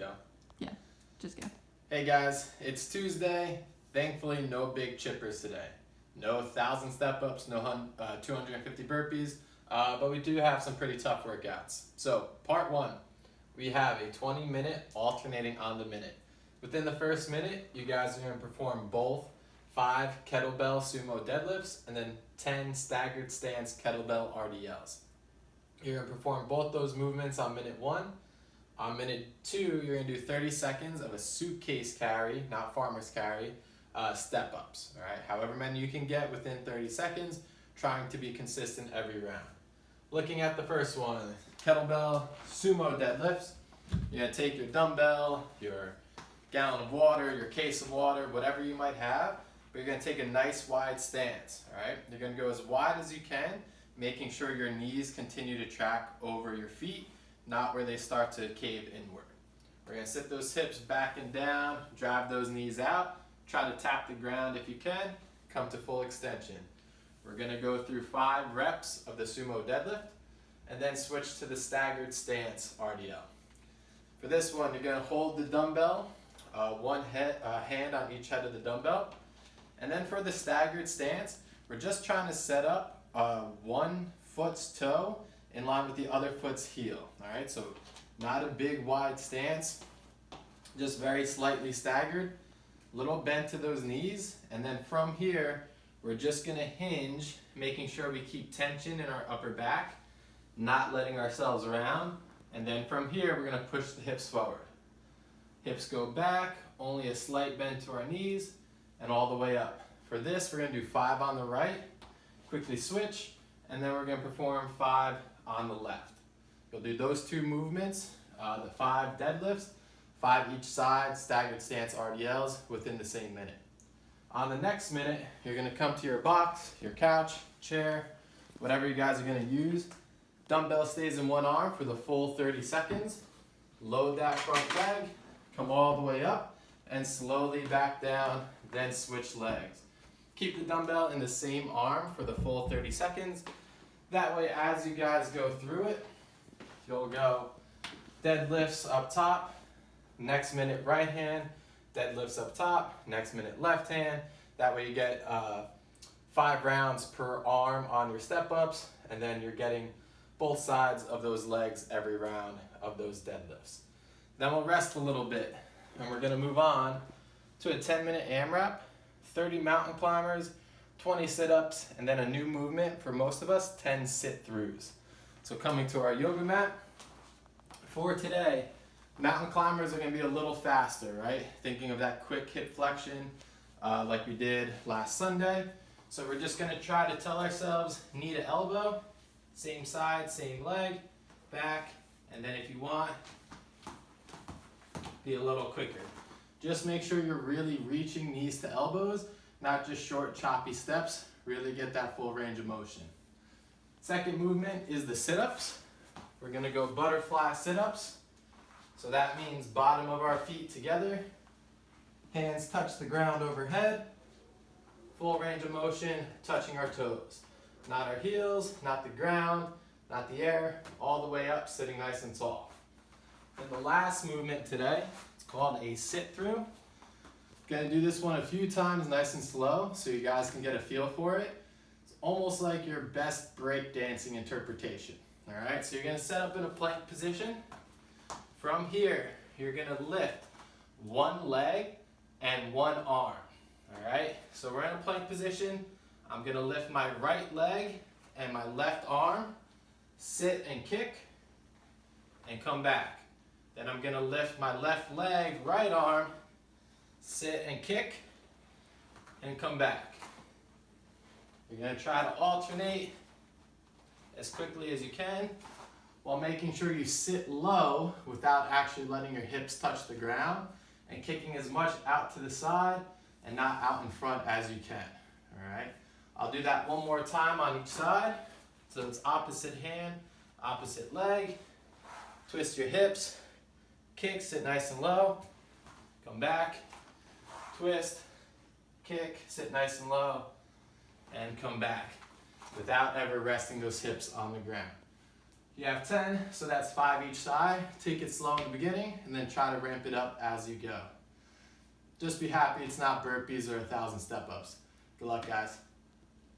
Go. Yeah, just go. Hey guys, it's Tuesday. Thankfully, no big chippers today. No 1,000 step-ups, no 250 burpees, but we do have some pretty tough workouts. So, part one, we have a 20-minute alternating on the minute. Within the first minute, you guys are going to perform both 5 kettlebell sumo deadlifts and then 10 staggered stance kettlebell RDLs. You're going to perform both those movements on minute 1. On minute 2, you're going to do 30 seconds of a suitcase carry, not farmer's carry, step-ups. All right? However many you can get within 30 seconds, trying to be consistent every round. Looking at the first one, kettlebell sumo deadlifts. You're going to take your dumbbell, your gallon of water, your case of water, whatever you might have, but you're going to take a nice wide stance. All right? You're going to go as wide as you can, making sure your knees continue to track over your feet, not where they start to cave inward. We're going to sit those hips back and down, drive those knees out, try to tap the ground if you can, come to full extension. We're going to go through 5 reps of the sumo deadlift, and then switch to the staggered stance RDL. For this one, you're going to hold the dumbbell, one hand on each head of the dumbbell, and then for the staggered stance, we're just trying to set up one foot's toe in line with the other foot's heel. All right, so not a big wide stance, just very slightly staggered, little bend to those knees, and then from here, we're just gonna hinge, making sure we keep tension in our upper back, not letting ourselves round, and then from here, we're gonna push the hips forward. Hips go back, only a slight bend to our knees, and all the way up. For this, we're gonna do 5 on the right, quickly switch, and then we're gonna perform 5 on the left. You'll do those 2 movements, the 5 deadlifts, 5 each side, staggered stance RDLs within the same minute. On the next minute, you're gonna come to your box, your couch, chair, whatever you guys are gonna use. Dumbbell stays in one arm for the full 30 seconds. Load that front leg, come all the way up, and slowly back down, then switch legs. Keep the dumbbell in the same arm for the full 30 seconds. That way, as you guys go through it, you'll go deadlifts up top, next minute right hand, deadlifts up top, next minute left hand. That way you get 5 rounds per arm on your step-ups, and then you're getting both sides of those legs every round of those deadlifts. Then we'll rest a little bit, and we're gonna move on to a 10-minute AMRAP, 30 mountain climbers, 20 sit-ups, and then a new movement for most of us, 10 sit-throughs. So coming to our yoga mat, for today, mountain climbers are gonna be a little faster, right? Thinking of that quick hip flexion like we did last Sunday. So we're just gonna try to tell ourselves knee to elbow, same side, same leg, back, and then if you want, be a little quicker. Just make sure you're really reaching knees to elbows, not just short, choppy steps. Really get that full range of motion. Second movement is the sit-ups. We're gonna go butterfly sit-ups. So that means bottom of our feet together, hands touch the ground overhead, full range of motion, touching our toes. Not our heels, not the ground, not the air, all the way up, sitting nice and tall. And the last movement today, it's called a sit-through. Gonna do this one a few times, nice and slow, so you guys can get a feel for it. It's almost like your best breakdancing interpretation. All right, so you're gonna set up in a plank position. From here, you're gonna lift one leg and one arm. All right, so we're in a plank position. I'm gonna lift my right leg and my left arm, sit and kick, and come back. Then I'm gonna lift my left leg, right arm, sit and kick, and come back. You're gonna try to alternate as quickly as you can while making sure you sit low without actually letting your hips touch the ground and kicking as much out to the side and not out in front as you can. All right, I'll do that one more time on each side. So it's opposite hand, opposite leg. Twist your hips, kick, sit nice and low, come back, twist, kick, sit nice and low, and come back without ever resting those hips on the ground. You have 10, so that's 5 each side. Take it slow in the beginning and then try to ramp it up as you go. Just be happy it's not burpees or 1,000 step-ups. Good luck, guys.